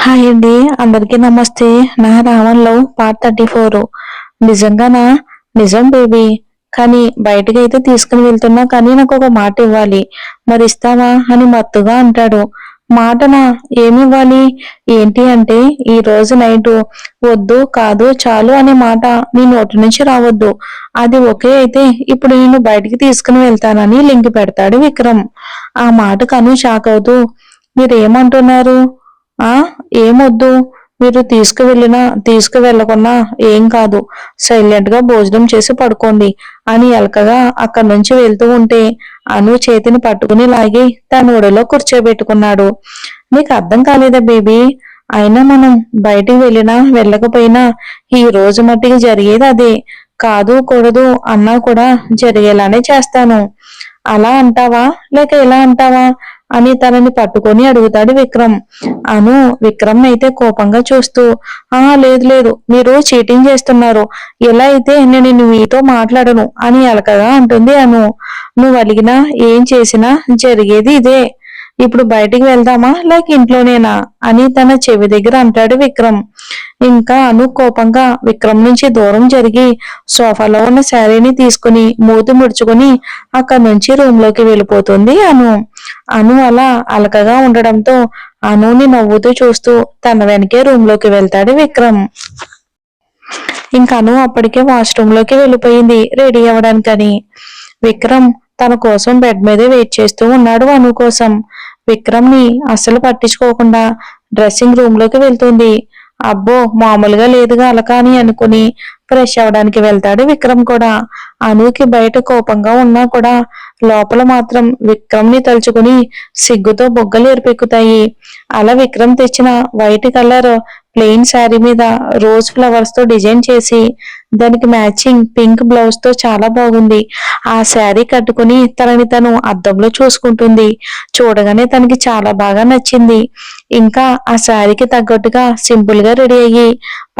Hi అండి. అందరికీ నమస్తే. నా 'రావణ్ లవ్' పార్ట్ 34. నిజంగానా? నిజం బేబీ. కానీ బయటికైతే తీసుకుని వెళ్తున్నా కానీ నాకొక మాట ఇవ్వాలి. మరి ఇస్తావా? అని మత్తుగా అంటాడు. మాటనా? ఏమివ్వాలి? ఏంటి అంటే ఈ రోజు నైటు వద్దు, కాదు, చాలు అనే మాట నీ నోటి నుంచి రావద్దు. అది ఓకే అయితే ఇప్పుడు నేను బయటికి తీసుకుని వెళ్తానని లింక్ పెడతాడు విక్రమ్. ఆ మాటకు అను షాక్ అవుతూ మీరేమంటున్నారు? ఆ ఏమొద్దు. మీరు తీసుకువెళ్ళకున్నా ఏం కాదు. సైలెంట్ గా భోజనం చేసి పడుకోండి అని ఎలకగా అక్కడి నుంచి వెళ్తూ ఉంటే అను చేతిని పట్టుకుని లాగి తన ఒడిలో కూర్చోబెట్టుకున్నాడు. నీకు అర్థం కాలేదా బేబీ? అయినా మనం బయటికి వెళ్ళినా వెళ్ళకపోయినా ఈ రోజు మట్టికి జరిగేది అదే. కాదు కూడదు అన్నా కూడా జరిగేలానే చేస్తాను. అలా అంటావా లేక ఇలా అంటావా అని తనని పట్టుకొని అడుగుతాడు విక్రమ్. అను విక్రమ్ అయితే కోపంగా చూస్తూ లేదు లేదు, మీరు చీటింగ్ చేస్తున్నారు. ఇలా అయితే నేను మీతో మాట్లాడను అని అలకగా అంటుంది అను. నువ్వు అలిగినా ఏం చేసినా జరిగేది ఇదే. ఇప్పుడు బయటికి వెళ్దామా లేక ఇంట్లోనేనా అని తన చెవి దగ్గర అంటాడు విక్రమ్. ఇంకా అను కోపంగా విక్రమ్ నుంచి దూరం జరిగి సోఫాలో ఉన్న శారీని తీసుకుని మూతి ముడుచుకుని అక్కడి నుంచి రూమ్ లోకి వెళ్ళిపోతుంది అను. అను అలా అలకగా ఉండడంతో అనుని నవ్వుతూ చూస్తూ తన వెనకే రూమ్ లోకి వెళ్తాడు విక్రమ్. ఇంకా అను అప్పటికే వాష్రూమ్ లోకి వెళ్ళిపోయింది రెడీ అవ్వడానికని. విక్రమ్ తన కోసం బెడ్ మీదే వెయిట్ చేస్తూ ఉన్నాడు అను కోసం. విక్రమ్ ని అస్సలు పట్టించుకోకుండా డ్రెస్సింగ్ రూమ్ లోకి వెళ్తుంది. అబ్బో మామూలుగా లేదుగా అలక అని అనుకుని ఫ్రెష్ అవడానికి వెళ్తాడు విక్రమ్ కూడా. అనుకి బయట కోపంగా ఉన్నా కూడా లోపల మాత్రం విక్రమ్ ని తలుచుకుని సిగ్గుతో బొగ్గలు ఎరుపెక్కుతాయి. అలా విక్రమ్ తెచ్చిన వైట్ కలర్ ప్లెయిన్ శారీ మీద రోజ్ ఫ్లవర్స్ తో డిజైన్ చేసి దానికి మ్యాచింగ్ పింక్ బ్లౌజ్ తో చాలా బాగుంది. ఆ శారీ కట్టుకుని తనని తను అద్దంలో చూసుకుంటుంది. చూడగానే తనకి చాలా బాగా నచ్చింది. ఇంకా ఆ శారీకి తగ్గట్టుగా సింపుల్ గా రెడీ అయ్యి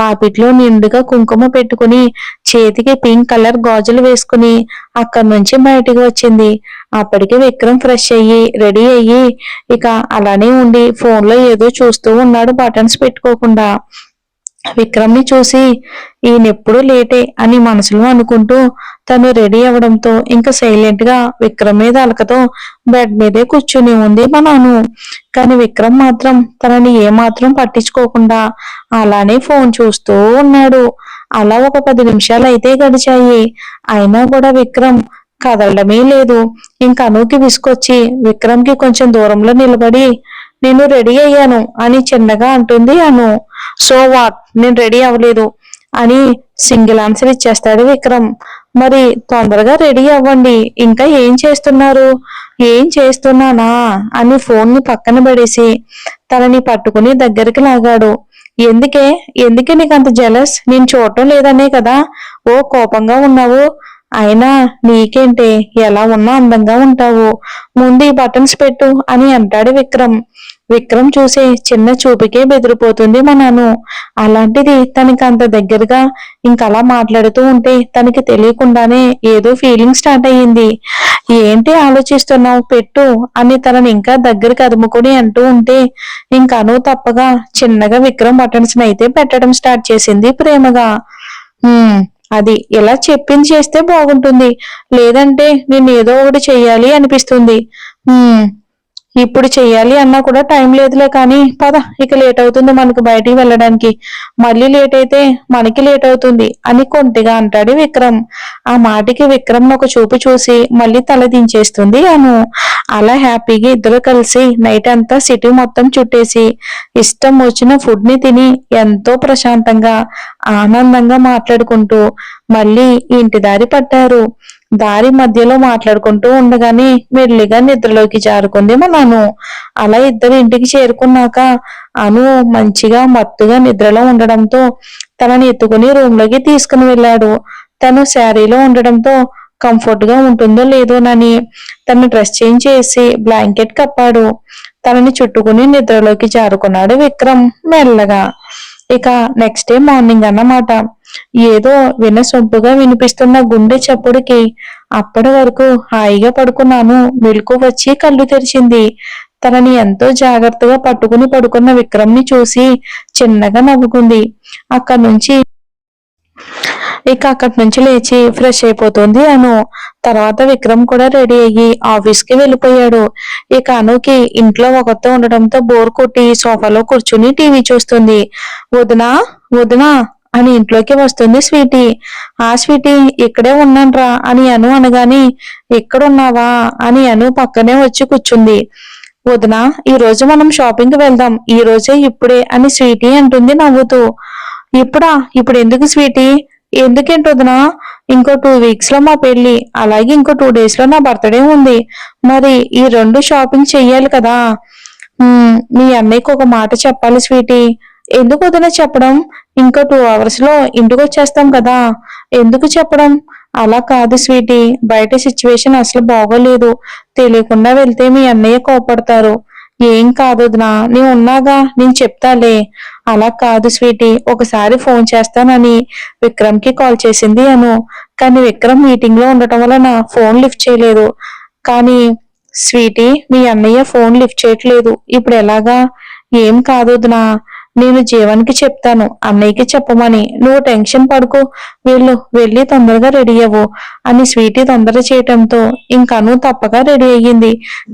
పాపిట్లో నిండుగా కుంకుమ పెట్టుకుని చేతికి పింక్ కలర్ గాజులు వేసుకుని అక్కడి నుంచి బయటికి వచ్చింది. అప్పటికే విక్రమ్ ఫ్రెష్ అయ్యి రెడీ అయ్యి ఇక అలానే ఉండి ఫోన్ లో ఏదో చూస్తూ ఉన్నాడు బటన్స్ పెట్టుకోకుండా. విక్రమ్ ని చూసి ఈయనెప్పుడు లేటే అని మనసులో అనుకుంటూ తను రెడీ అవడంతో ఇంకా సైలెంట్ గా విక్రమ్ మీద అలకతో బెడ్ మీదే కూర్చుని ఉంది అను. కానీ విక్రమ్ మాత్రం తనని ఏమాత్రం పట్టించుకోకుండా అలానే ఫోన్ చూస్తూ ఉన్నాడు. అలా ఒక 10 నిమిషాలు అయితే గడిచాయి. అయినా కూడా విక్రమ్ కదలడమే లేదు. ఇంకా అనుకి విసుకొచ్చి విక్రమ్ కి కొంచెం దూరంలో నిలబడి నేను రెడీ అయ్యాను అని చిన్నగా అంటుంది అను. సో వాట్, నేను రెడీ అవ్వలేదు అని సింగిల్ ఆన్సర్ ఇచ్చేస్తాడు విక్రమ్. మరి తొందరగా రెడీ అవ్వండి, ఇంకా ఏం చేస్తున్నారు? ఏం చేస్తున్నానా అని ఫోన్ ని పక్కన పడేసి తనని పట్టుకుని దగ్గరికి లాగాడు. ఎందుకే ఎందుకే నీకు అంత జలస్? నేను చూడటం లేదనే కదా ఓ కోపంగా ఉన్నావు? అయినా నీకేంటే, ఎలా ఉన్నా అందంగా ఉంటావు. ముందు ఈ బటన్స్ పెట్టు అని అంటాడు విక్రమ్. విక్రమ్ చూసే చిన్న చూపుకే బెదిరిపోతుంది అను. అలాంటిది తనకి అంత దగ్గరగా ఇంకలా మాట్లాడుతూ ఉంటే తనకి తెలియకుండానే ఏదో ఫీలింగ్ స్టార్ట్ అయ్యింది. ఏంటి ఆలోచిస్తున్నావు, పెట్టు అని తనని ఇంకా దగ్గరికి అదుముకొని అంటూ ఉంటే ఇంకను తప్పగా చిన్నగా విక్రమ్ బటన్స్ అయితే పెట్టడం స్టార్ట్ చేసింది ప్రేమగా. అది ఇలా చెప్పింది చేస్తే బాగుంటుంది, లేదంటే నేను ఏదో ఒకటి చెయ్యాలి అనిపిస్తుంది. ఇప్పుడు చెయ్యాలి అన్నా కూడా టైం లేదులే, కానీ పద, ఇక లేట్ అవుతుంది మనకు బయటికి వెళ్ళడానికి. మళ్ళీ లేట్ అయితే మనకి లేట్ అవుతుంది అని కొంటిగా అంటాడు విక్రమ్. ఆ మాటకి విక్రమ్ ఒక చూపు చూసి మళ్ళీ తల దించేస్తుంది అను. అలా హ్యాపీగా ఇద్దరు కలిసి నైట్ అంతా సిటీ మొత్తం చుట్టేసి ఇష్టం వచ్చిన ఫుడ్ ని తిని ఎంతో ప్రశాంతంగా ఆనందంగా మాట్లాడుకుంటూ మళ్ళీ ఇంటి దారి పట్టారు. దారి మధ్యలో మాట్లాడుకుంటూ ఉండగానే మెల్లిగా నిద్రలోకి జారుకుంది అను. అలా ఇద్దరు ఇంటికి చేరుకున్నాక అను మంచిగా మత్తుగా నిద్రలో ఉండడంతో తనని ఎత్తుకుని రూమ్ లోకి తీసుకుని వెళ్ళాడు. తను శారీలో ఉండడంతో కంఫర్ట్ గా ఉంటుందో లేదోనని తను డ్రెస్ చేంజ్ చేసి బ్లాంకెట్ కప్పాడు. తనని చుట్టుకుని నిద్రలోకి జారుకున్నాడు విక్రమ్ మెల్లగా. ఇక నెక్స్ట్ డే మార్నింగ్ అన్నమాట. ఏదో వినసొంపుగా వినిపిస్తున్న గుండె చప్పుడుకి అప్పటి వరకు హాయిగా పడుకున్నాను మెలకు వచ్చి కళ్ళు తెరిచింది. తనని ఎంతో జాగ్రత్తగా పట్టుకుని పడుకున్న విక్రమ్ని చూసి చిన్నగా నవ్వుకుంది. అక్కడి నుంచి అక్కడి నుంచి లేచి ఫ్రెష్ అయిపోతుంది అను. తర్వాత విక్రమ్ కూడా రెడీ అయ్యి ఆఫీస్ కి వెళ్ళిపోయాడు. అనుకి ఇంట్లో ఒకరితో ఉండటంతో బోర్ కొట్టి సోఫాలో కూర్చుని టీవీ చూస్తుంది. వదినా వదినా అని ఇంట్లోకి వస్తుంది స్వీటీ. ఆ స్వీటీ ఇక్కడే ఉన్నాన్రా అని అను అనగాని, ఎక్కడున్నావా అని అను పక్కనే వచ్చి కూర్చుంది. వదినా ఈ రోజు మనం షాపింగ్ కి వెళ్దాం, ఈ రోజే ఇప్పుడే అని స్వీటీ అంటుంది నవ్వుతూ. ఇప్పుడు ఎందుకు స్వీటీ? ఎందుకేంటి వదినా? ఇంకో 2 వీక్స్ లో మా పెళ్లి, అలాగే ఇంకో 2 డేస్ లో నా బర్త్డే ఉంది. మరి ఈ 2 షాపింగ్ చెయ్యాలి కదా. మీ అన్నయ్యకి ఒక మాట చెప్పాలి స్వీటీ. ఎందుకు వదినా చెప్పడం? ఇంకో 2 అవర్స్ లో ఇంటికి వచ్చేస్తాం కదా. ఎందుకు చెప్పడం? అలా కాదు స్వీటీ, బయట సిచ్యువేషన్ అసలు బాగోలేదు. తెలియకుండా వెళ్తే మీ అన్నయ్య కోపడతారు. ఏం కాదు వదినా, నేను ఉన్నాగా, నేను చెప్తాలే. అలా కాదు స్వీటీ, ఒకసారి ఫోన్ చేస్తానని విక్రమ్ కి కాల్ చేసింది అను. కానీ విక్రమ్ మీటింగ్ లో ఉండటం వలన ఫోన్ లిఫ్ట్ చేయలేదు. కానీ స్వీటీ, మీ అన్నయ్య ఫోన్ లిఫ్ట్ చేయట్లేదు, ఇప్పుడు ఎలాగా? ఏం కాదు వదినా, నేను జీవన్కి చెప్తాను అన్నయ్యకి చెప్పమని. నువ్వు టెన్షన్ పడుకో, వెళ్ళి తొందరగా రెడీ అవ్వు అని స్వీటీ తొందర చేయటంతో ఇంకను తప్పగా రెడీ అయ్యింది.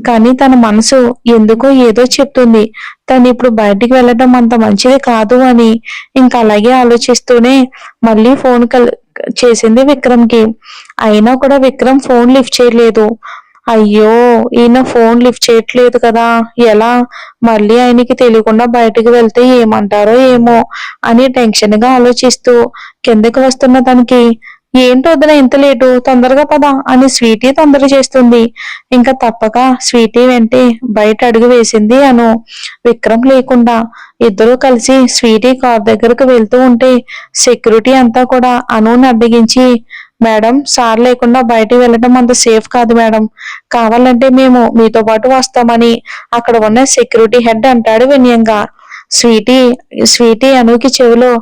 కానీ తన మనసు ఎందుకో ఏదో చెప్తుంది. తను ఇప్పుడు బయటికి వెళ్ళటం అంత మంచిది కాదు అని అలాగే ఆలోచిస్తూనే మళ్ళీ ఫోన్ చేసింది విక్రమ్ కి. అయినా కూడా విక్రమ్ ఫోన్ లిఫ్ట్ చేయలేదు. అయ్యో, ఈయన ఫోన్ లిఫ్ట్ చేయట్లేదు కదా, ఎలా? మళ్ళీ ఆయనకి తెలియకుండా బయటకు వెళ్తే ఏమంటారో ఏమో అని టెన్షన్ గా ఆలోచిస్తూ కిందకి వస్తున్న తనకి, ఏంటో వదిన ఇంత లేటు, తొందరగా పద అని స్వీటీ తొందర చేస్తుంది. తప్పక స్వీటీ వెంటే బయట అడుగు వేసింది అను. విక్రమ్ లేకుండా ఇద్దరూ కలిసి స్వీటీ కార్ దగ్గరకు వెళ్తూ ఉంటే సెక్యూరిటీ అంతా కూడా అనుని అడ్డగించి, మేడం సార్ లేకుండా బయటికి వెళ్ళడం అంత సేఫ్ కాదు మేడం, కావాలంటే మేము మీతో పాటు వస్తామని అక్కడ ఉన్న సెక్యూరిటీ హెడ్ అంటాడు వినయంగా. స్వీటీ అనుకి చెవిలో,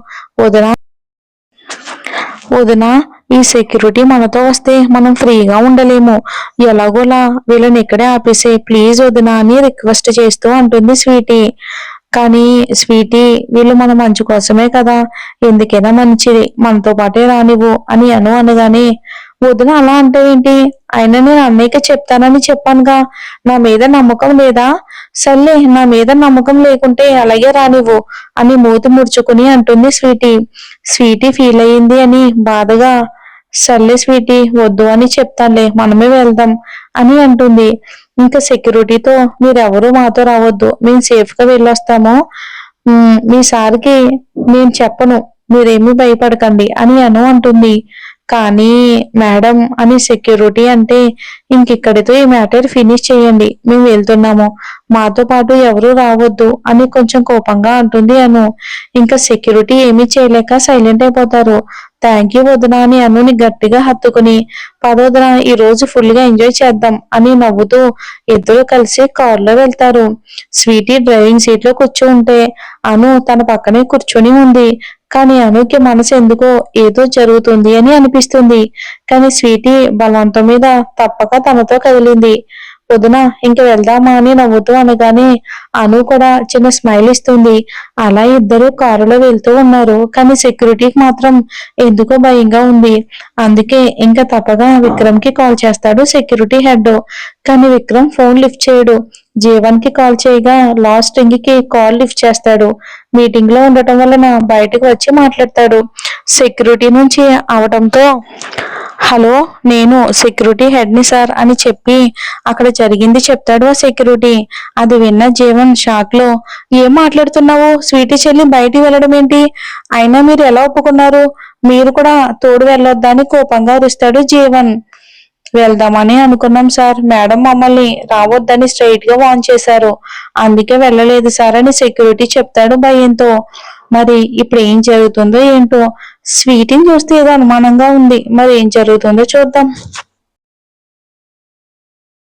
వదినా ఈ సెక్యూరిటీ మనతో వస్తే మనం ఫ్రీగా ఉండలేము, ఎలాగోలా వీళ్ళని ఇక్కడే ఆపేసే ప్లీజ్ వదినా అని రిక్వెస్ట్ చేస్తూ అంటుంది స్వీటీ. కానీ స్వీటీ, వీళ్ళు మన మంచి కోసమే కదా, ఎందుకైనా మంచిది, మనతో పాటే రానివ్వు అని అనగానే, వదిన అలా అంటావేంటి? అయినా నేను అన్నయ్యకి చెప్తానని చెప్పానుగా, నా మీద నమ్మకం లేదా? సర్లే, నా మీద నమ్మకం లేకుంటే అలాగే రానివ్వు అని మూతి ముడుచుకుని అంటుంది స్వీటీ. స్వీటీ ఫీల్ అయ్యింది అని బాధగా, సర్లే స్వీటీ, వద్దు అని చెప్తానులే, మనమే వెళ్దాం అని అంటుంది. సెక్యూరిటీతో మీరెవరూ మాతో రావద్దు, మేము సేఫ్ గా వెళ్ళొస్తాము, మీ సార్కి నేను చెప్పను, మీరేమీ భయపడకండి అని అంటుంది. కానీ మేడం అని సెక్యూరిటీ అంటే, ఇక్కడితో ఈ మ్యాటర్ ఫినిష్ చేయండి, మేము వెళ్తున్నాము, మాతో పాటు ఎవరూ రావద్దు అని కొంచెం కోపంగా అంటుంది అను. సెక్యూరిటీ ఏమీ చేయలేక సైలెంట్ అయిపోతారు. థ్యాంక్ యూ వదినా అని అనుని గట్టిగా హత్తుకుని, పదోదన ఈ రోజు ఫుల్ గా ఎంజాయ్ చేద్దాం అని నవ్వుతూ ఇద్దరు కలిసి కారులో వెళ్తారు. స్వీటీ డ్రైవింగ్ సీట్ లో కూర్చుంటే అను తన పక్కనే కూర్చొని ఉంది. కానీ అనుకి మనసు ఎందుకో ఏదో జరుగుతుంది అని అనిపిస్తుంది. కానీ స్వీటీ బలవంతం మీద తప్పక తనతో కదిలింది. వదిన వెళ్దామా అని నవ్వుతూ అనగానే అను కూడా చిన్న స్మైల్ ఇస్తుంది. అలా ఇద్దరు కారులో వెళ్తూ ఉన్నారు. కానీ సెక్యూరిటీకి మాత్రం ఎందుకో భయంగా ఉంది. అందుకే తప్పగా విక్రమ్ కి కాల్ చేస్తాడు సెక్యూరిటీ హెడ్. కానీ విక్రమ్ ఫోన్ లిఫ్ట్ చేయడు. జీవన్ కి కాల్ చేయగా లాస్ట్ రింగ్ కి కాల్ లిఫ్ట్ చేస్తాడు. మీటింగ్ లో ఉండటం వలన బయటకు వచ్చి మాట్లాడతాడు. సెక్యూరిటీ నుంచి అవటంతో, హలో, నేను సెక్యూరిటీ హెడ్ ని సార్ అని చెప్పి అక్కడ జరిగింది చెప్తాడు ఆ సెక్యూరిటీ. అది విన్న జీవన్ షాక్ లో, ఏం మాట్లాడుతున్నావు? స్వీటీ చెల్లి బయటికి వెళ్ళడం ఏంటి? అయినా మీరు ఎలా ఒప్పుకున్నారు? మీరు కూడా తోడు వెళ్ళొద్దా అని కోపంగా అరుస్తాడు జీవన్. వెళ్దామని అనుకున్నాం సార్, మేడం మమ్మల్ని రావద్దని స్ట్రైట్ గా వార్న్ చేశారు, అందుకే వెళ్ళలేదు సార్ అని సెక్యూరిటీ చెప్తాడు భయంతో. మరి ఇప్పుడు ఏం జరుగుతుందో ఏంటో, స్వీటీని చూస్తే ఏదో అనుమానంగా ఉంది, మరి ఏం జరుగుతుందో చూద్దాం.